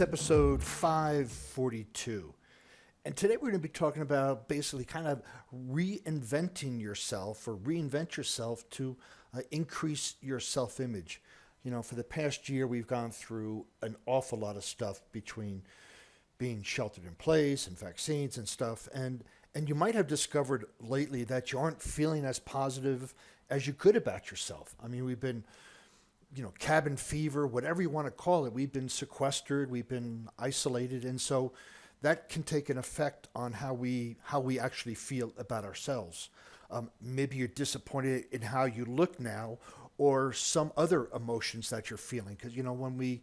episode 542. And today we're going to be talking about basically kind of reinventing yourself or reinvent yourself to increase your self-image. You know, for the past year, we've gone through an awful lot of stuff between being sheltered in place and vaccines and stuff. And you might have discovered lately that you aren't feeling as positive as you could about yourself. I mean, we've been cabin fever, whatever you want to call it. We've been sequestered, we've been isolated, and so that can take an effect on how we actually feel about ourselves. Maybe you're disappointed in how you look now, or some other emotions that you're feeling. Because when we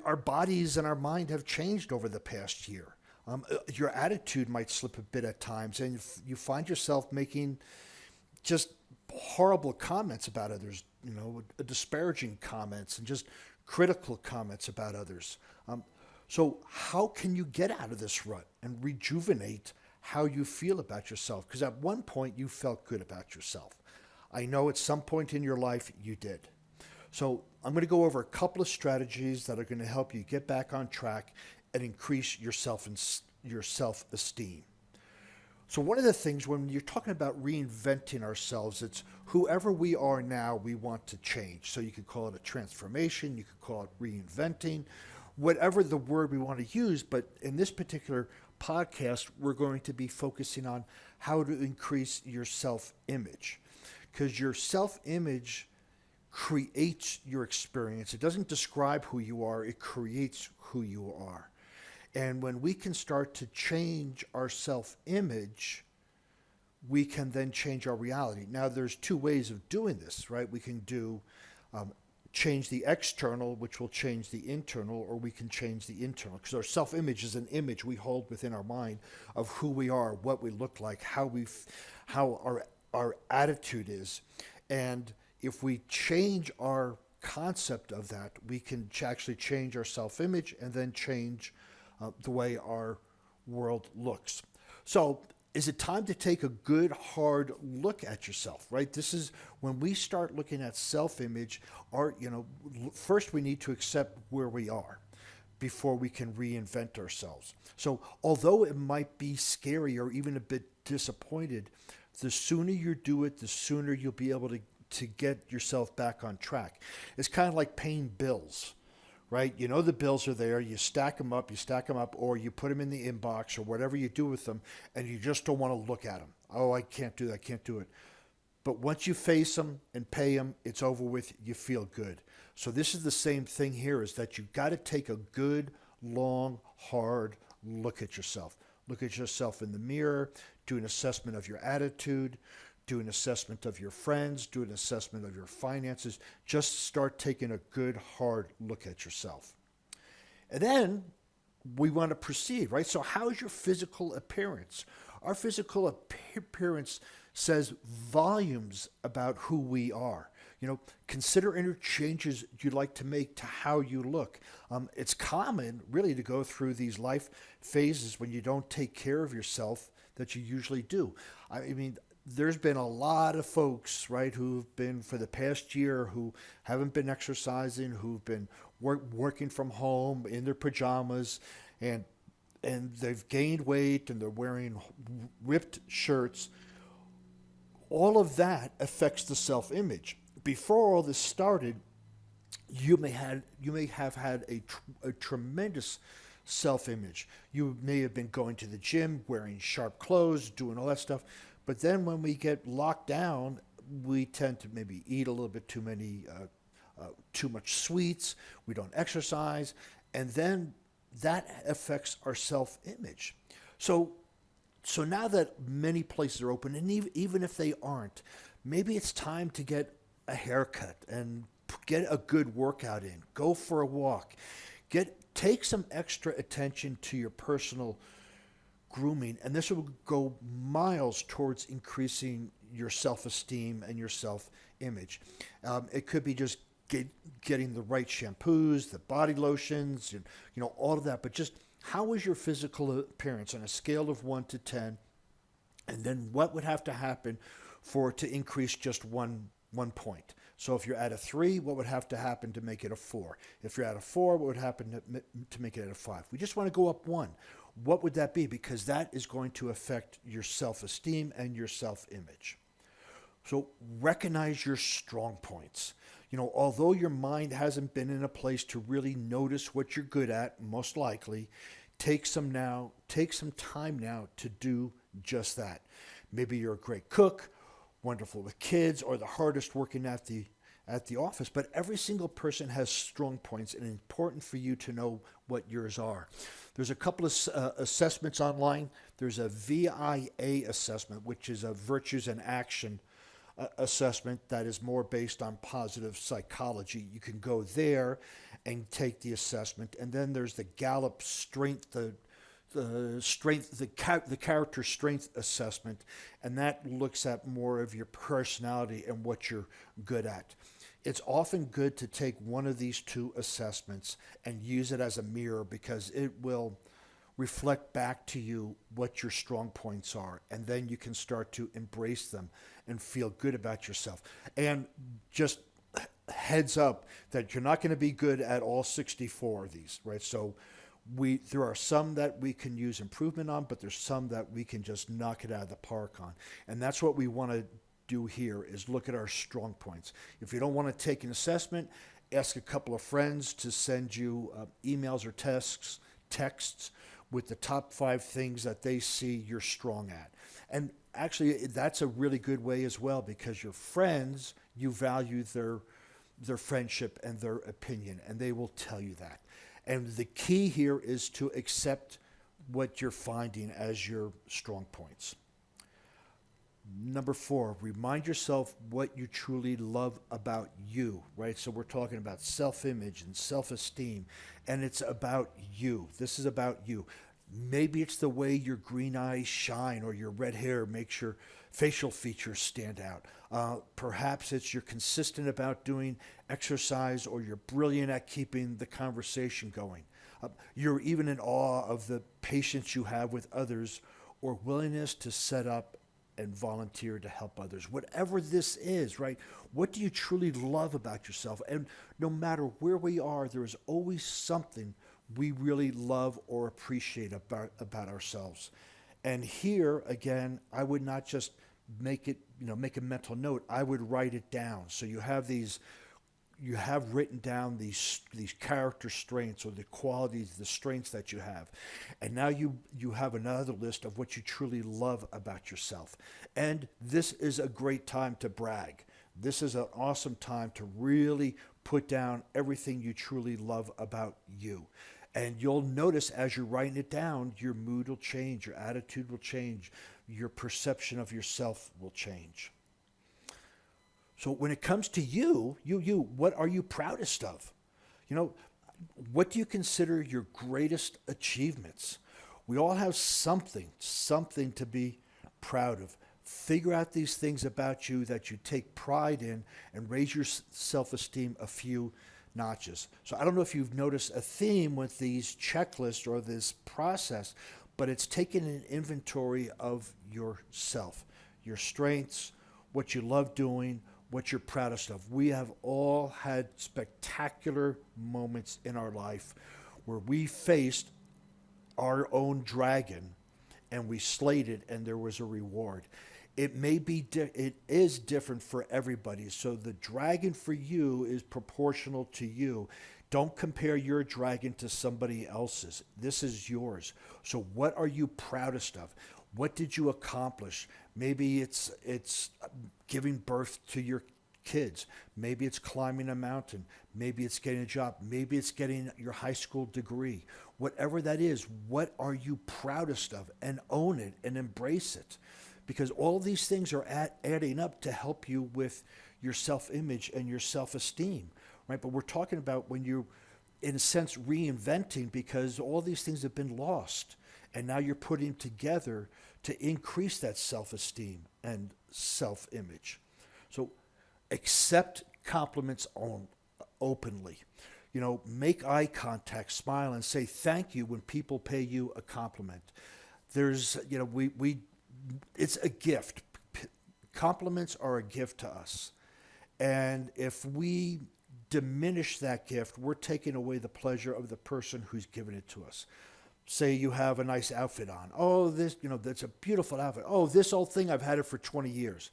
our bodies and our mind have changed over the past year. Your attitude might slip a bit at times, and you find yourself making just horrible comments about others, disparaging comments and just critical comments about others. So how can you get out of this rut and rejuvenate how you feel about yourself? Because at one point you felt good about yourself. I know at some point in your life you did. So I'm going to go over a couple of strategies that are going to help you get back on track and increase your self-esteem. So one of the things when you're talking about reinventing ourselves, it's whoever we are now, we want to change. So you could call it a transformation, you could call it reinventing, whatever the word we want to use. But in this particular podcast, we're going to be focusing on how to increase your self-image. Because your self-image creates your experience. It doesn't describe who you are, it creates who you are. And when we can start to change our self-image, we can then change our reality. Now, there's two ways of doing this, right? We can do change the external, which will change the internal, or we can change the internal. Because our self-image is an image we hold within our mind of who we are, what we look like, how our attitude is. And if we change our concept of that, we can actually change our self-image and then change the way our world looks. So is it time to take a good, hard look at yourself, right? This is when we start looking at self-image, first we need to accept where we are before we can reinvent ourselves. So although it might be scary or even a bit disappointed, the sooner you do it, the sooner you'll be able to get yourself back on track. It's kind of like paying bills. Right? The bills are there, you stack them up, or you put them in the inbox or whatever you do with them, and you just don't want to look at them. Oh, I can't do that, I can't do it. But once you face them and pay them, it's over with, you feel good. So this is the same thing here, is that you've got to take a good, long, hard look at yourself. Look at yourself in the mirror, do an assessment of your attitude, do an assessment of your friends, do an assessment of your finances. Just start taking a good, hard look at yourself. And then we want to proceed, right? So how's your physical appearance? Our physical appearance says volumes about who we are. Consider any changes you'd like to make to how you look. It's common, really, to go through these life phases when you don't take care of yourself that you usually do. I mean, there's been a lot of folks, right, who've been for the past year who haven't been exercising, who've been working from home in their pajamas, and they've gained weight and they're wearing ripped shirts. All of that affects the self-image. Before all this started, you may have had a tremendous self-image. You may have been going to the gym, wearing sharp clothes, doing all that stuff. But then when we get locked down, we tend to maybe eat a little bit too much sweets. We don't exercise. And then that affects our self-image. So now that many places are open, and even if they aren't, maybe it's time to get a haircut and get a good workout in. Go for a walk. Take some extra attention to your personal grooming, and this will go miles towards increasing your self-esteem and your self-image. It could be just getting the right shampoos, the body lotions, and all of that. But just how is your physical appearance on a scale of 1 to 10, and then what would have to happen for it to increase just one point? So if you're at a 3, what would have to happen to make it a 4? If you're at a 4, what would happen to make it a 5? We just want to go up 1. What would that be? Because that is going to affect your self-esteem and your self-image. So recognize your strong points. Although your mind hasn't been in a place to really notice what you're good at, most likely, take some time now to do just that. Maybe you're a great cook, wonderful with kids, or the hardest working at the office, but every single person has strong points, and it's important for you to know what yours are. There's a couple of assessments online. There's a VIA assessment, which is a virtues and action assessment that is more based on positive psychology. You can go there and take the assessment. And then there's the Gallup strength, the character strength assessment, and that looks at more of your personality and what you're good at. It's often good to take one of these two assessments and use it as a mirror, because it will reflect back to you what your strong points are, and then you can start to embrace them and feel good about yourself. And just heads up that you're not going to be good at all 64 of these, right? So there are some that we can use improvement on, but there's some that we can just knock it out of the park on. And that's what we want to do here, is look at our strong points. If you don't want to take an assessment, ask a couple of friends to send you emails or texts with the top 5 things that they see you're strong at. And actually, that's a really good way as well, because your friends, you value their friendship and their opinion, and they will tell you that. And the key here is to accept what you're finding as your strong points. Number 4, remind yourself what you truly love about you, right? So we're talking about self-image and self-esteem, and it's about you. This is about you. Maybe it's the way your green eyes shine, or your red hair makes your facial features stand out. Perhaps it's you're consistent about doing exercise, or you're brilliant at keeping the conversation going. You're even in awe of the patience you have with others, or willingness to set up and volunteer to help others. Whatever this is, right? What do you truly love about yourself? And no matter where we are, there is always something we really love or appreciate about ourselves. And here, again, I would not just make a mental note. I would write it down. So you have written down these character strengths, or the qualities, the strengths that you have. And now you have another list of what you truly love about yourself. And this is a great time to brag. This is an awesome time to really put down everything you truly love about you. And you'll notice as you're writing it down, your mood will change, your attitude will change, your perception of yourself will change. So when it comes to you, what are you proudest of? What do you consider your greatest achievements? We all have something to be proud of. Figure out these things about you that you take pride in, and raise your self-esteem a few notches. So I don't know if you've noticed a theme with these checklists or this process, but it's taking an inventory of yourself, your strengths, what you love doing, what you're proudest of. We have all had spectacular moments in our life where we faced our own dragon and we slayed it, and there was a reward. It is different for everybody. So the dragon for you is proportional to you. Don't compare your dragon to somebody else's. This is yours. So what are you proudest of? What did you accomplish? Maybe it's giving birth to your kids. Maybe it's climbing a mountain. Maybe it's getting a job. Maybe it's getting your high school degree. Whatever that is, what are you proudest of? And own it and embrace it. Because all these things are adding up to help you with your self-image and your self-esteem, right? But we're talking about when you're, in a sense, reinventing, because all these things have been lost. And now you're putting together to increase that self-esteem and self-image. So accept compliments openly. Make eye contact, smile, and say thank you when people pay you a compliment. It's a gift. Compliments are a gift to us. And if we diminish that gift, we're taking away the pleasure of the person who's given it to us. Say you have a nice outfit on. Oh, that's a beautiful outfit. Oh, this old thing, I've had it for 20 years.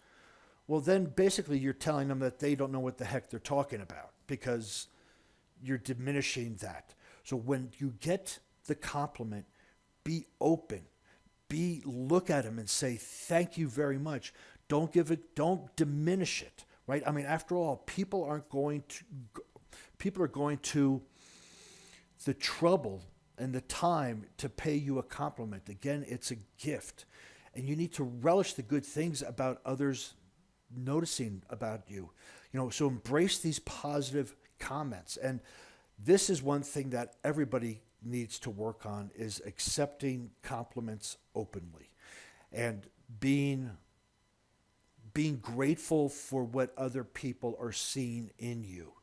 Well, then basically you're telling them that they don't know what the heck they're talking about because you're diminishing that. So when you get the compliment, be open. Look at them and say, thank you very much. Don't diminish it, right? I mean, after all, people are going to the trouble and the time to pay you a compliment. Again, it's a gift. And you need to relish the good things about others noticing about you. So embrace these positive comments. And this is one thing that everybody needs to work on, is accepting compliments openly and being grateful for what other people are seeing in you,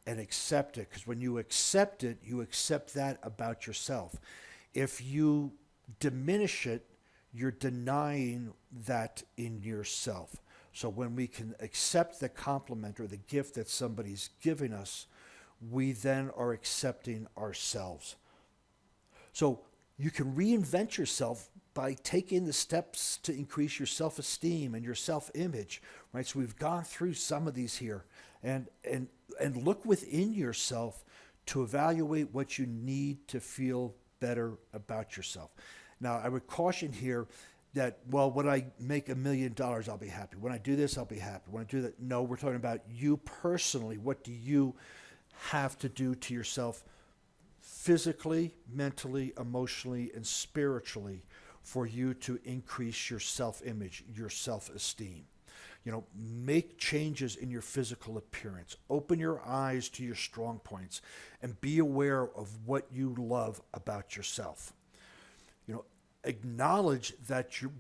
and accept it. Because when you accept it, you accept that about yourself. If you diminish it, you're denying that in yourself. So when we can accept the compliment or the gift that somebody's giving us, we then are accepting ourselves. So you can reinvent yourself by taking the steps to increase your self-esteem and your self-image, right? So we've gone through some of these here, and look within yourself to evaluate what you need to feel better about yourself. Now, I would caution here that, well, when I make $1 million, I'll be happy. When I do this, I'll be happy. When I do that, no, we're talking about you personally. What do you have to do to yourself physically, mentally, emotionally, and spiritually for you to increase your self-image, your self-esteem? Make changes in your physical appearance. Open your eyes to your strong points and be aware of what you love about yourself. Acknowledge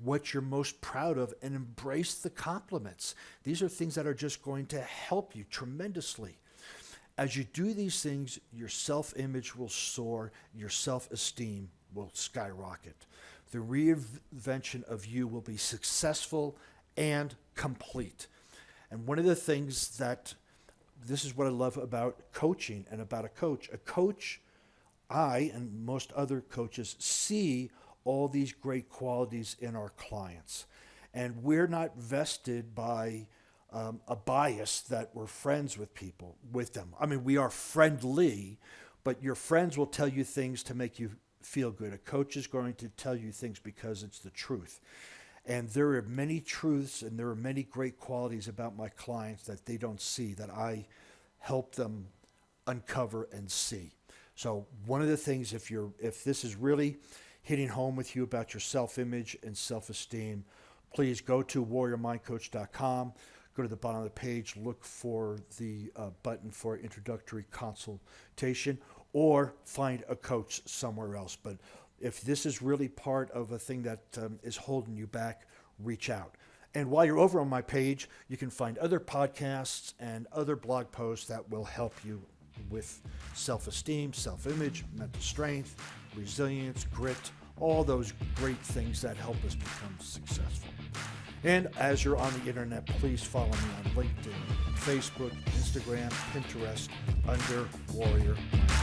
what you're most proud of and embrace the compliments. These are things that are just going to help you tremendously. As you do these things, your self-image will soar, your self-esteem will skyrocket. The reinvention of you will be successful and complete. And one of the things this is what I love about coaching and about a coach. A coach, I and most other coaches see all these great qualities in our clients. And we're not vested by a bias that we're friends with them. I mean, we are friendly, but your friends will tell you things to make you feel good. A coach is going to tell you things because it's the truth. And there are many truths and there are many great qualities about my clients that they don't see, that I help them uncover and see. So one of the things, if this is really hitting home with you about your self-image and self-esteem, please go to warriormindcoach.com. Go to the bottom of the page, look for the button for introductory consultation, or find a coach somewhere else. But if this is really part of a thing that is holding you back, reach out. And while you're over on my page, you can find other podcasts and other blog posts that will help you with self-esteem, self-image, mental strength, resilience, grit, all those great things that help us become successful. And as you're on the internet, please follow me on LinkedIn, Facebook, Instagram, Pinterest, under Warrior Mindset.